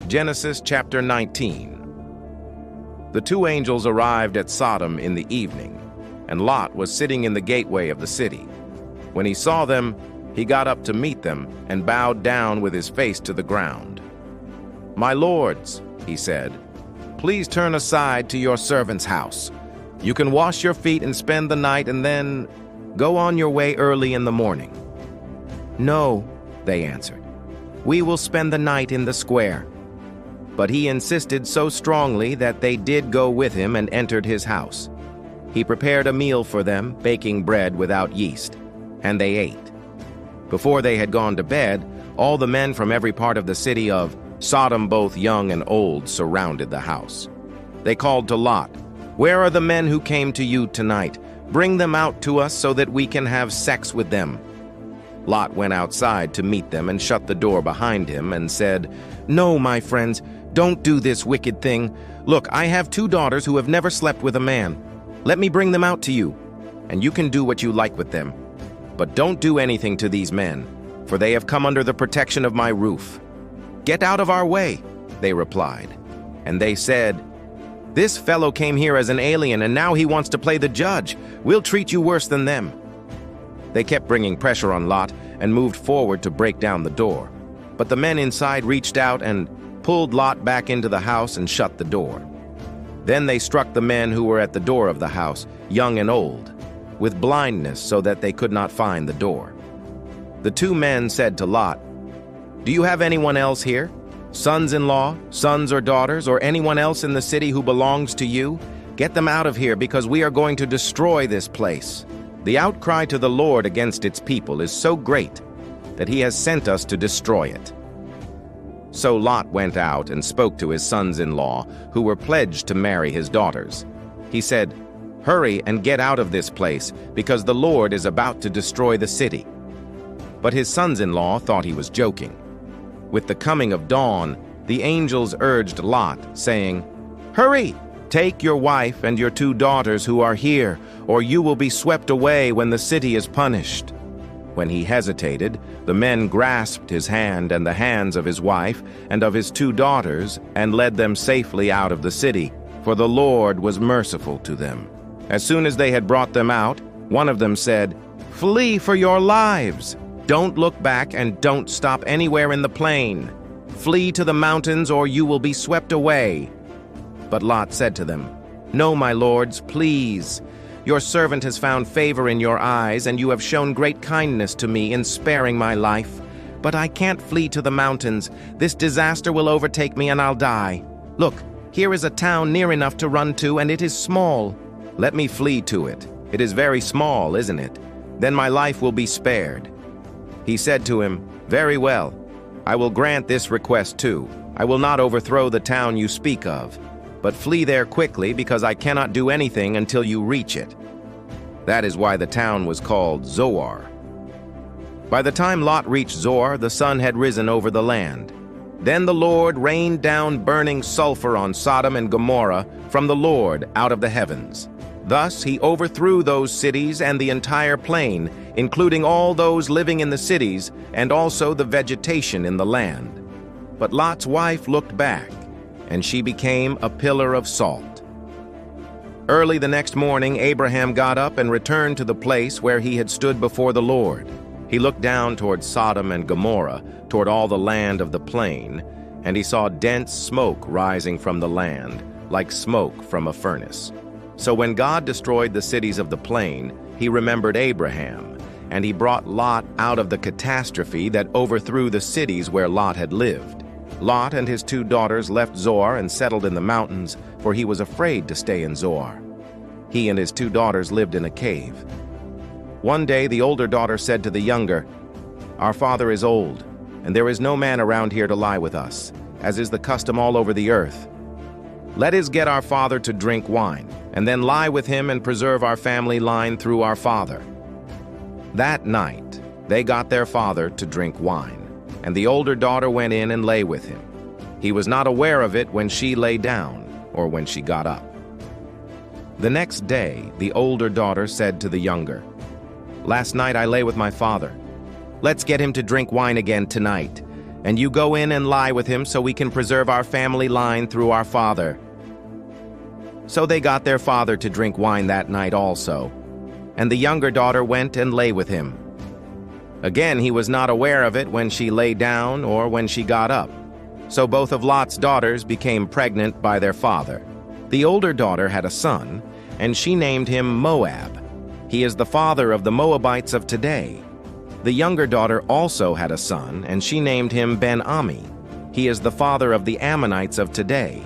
Genesis chapter 19. The two angels arrived at Sodom in the evening, and Lot was sitting in the gateway of the city. When he saw them, he got up to meet them and bowed down with his face to the ground. "My lords," he said, "please turn aside to your servant's house. You can wash your feet and spend the night and then go on your way early in the morning." "No," they answered. "We will spend the night in the square." But he insisted so strongly that they did go with him and entered his house. He prepared a meal for them, baking bread without yeast, and they ate. Before they had gone to bed, all the men from every part of the city of Sodom, both young and old, surrounded the house. They called to Lot, "Where are the men who came to you tonight? Bring them out to us so that we can have sex with them." Lot went outside to meet them and shut the door behind him and said, "No, my friends, don't do this wicked thing. Look, I have 2 daughters who have never slept with a man. Let me bring them out to you, and you can do what you like with them. But don't do anything to these men, for they have come under the protection of my roof." "Get out of our way," they replied. And they said, "This fellow came here as an alien, and now he wants to play the judge. We'll treat you worse than them." They kept bringing pressure on Lot and moved forward to break down the door. But the men inside reached out and pulled Lot back into the house and shut the door. Then they struck the men who were at the door of the house, young and old, with blindness so that they could not find the door. The 2 men said to Lot, "Do you have anyone else here? Sons-in-law, sons or daughters, or anyone else in the city who belongs to you? Get them out of here, because we are going to destroy this place. The outcry to the Lord against its people is so great that he has sent us to destroy it." So Lot went out and spoke to his sons-in-law, who were pledged to marry his daughters. He said, "Hurry and get out of this place, because the Lord is about to destroy the city." But his sons-in-law thought he was joking. With the coming of dawn, the angels urged Lot, saying, "Hurry! Take your wife and your 2 daughters who are here, or you will be swept away when the city is punished." When he hesitated, the men grasped his hand and the hands of his wife and of his 2 daughters and led them safely out of the city, for the Lord was merciful to them. As soon as they had brought them out, one of them said, "Flee for your lives! Don't look back and don't stop anywhere in the plain. Flee to the mountains or you will be swept away." But Lot said to them, "No, my lords, please. Your servant has found favor in your eyes, and you have shown great kindness to me in sparing my life. But I can't flee to the mountains. This disaster will overtake me and I'll die. Look, here is a town near enough to run to, and it is small. Let me flee to it. It is very small, isn't it? Then my life will be spared." He said to him, "Very well. I will grant this request too. I will not overthrow the town you speak of. But flee there quickly, because I cannot do anything until you reach it." That is why the town was called Zoar. By the time Lot reached Zoar, the sun had risen over the land. Then the Lord rained down burning sulfur on Sodom and Gomorrah from the Lord out of the heavens. Thus he overthrew those cities and the entire plain, including all those living in the cities and also the vegetation in the land. But Lot's wife looked back, and she became a pillar of salt. Early the next morning, Abraham got up and returned to the place where he had stood before the Lord. He looked down toward Sodom and Gomorrah, toward all the land of the plain, and he saw dense smoke rising from the land, like smoke from a furnace. So when God destroyed the cities of the plain, he remembered Abraham, and he brought Lot out of the catastrophe that overthrew the cities where Lot had lived. Lot and his 2 daughters left Zoar and settled in the mountains, for he was afraid to stay in Zoar. He and his 2 daughters lived in a cave. One day the older daughter said to the younger, "Our father is old, and there is no man around here to lie with us, as is the custom all over the earth. Let us get our father to drink wine, and then lie with him and preserve our family line through our father." That night they got their father to drink wine, and the older daughter went in and lay with him. He was not aware of it when she lay down or when she got up. The next day the older daughter said to the younger, "Last night I lay with my father. Let's get him to drink wine again tonight, and you go in and lie with him so we can preserve our family line through our father." So they got their father to drink wine that night also, and the younger daughter went and lay with him. Again, he was not aware of it when she lay down or when she got up. So both of Lot's daughters became pregnant by their father. The older daughter had a son, and she named him Moab. He is the father of the Moabites of today. The younger daughter also had a son, and she named him Ben-Ami. He is the father of the Ammonites of today.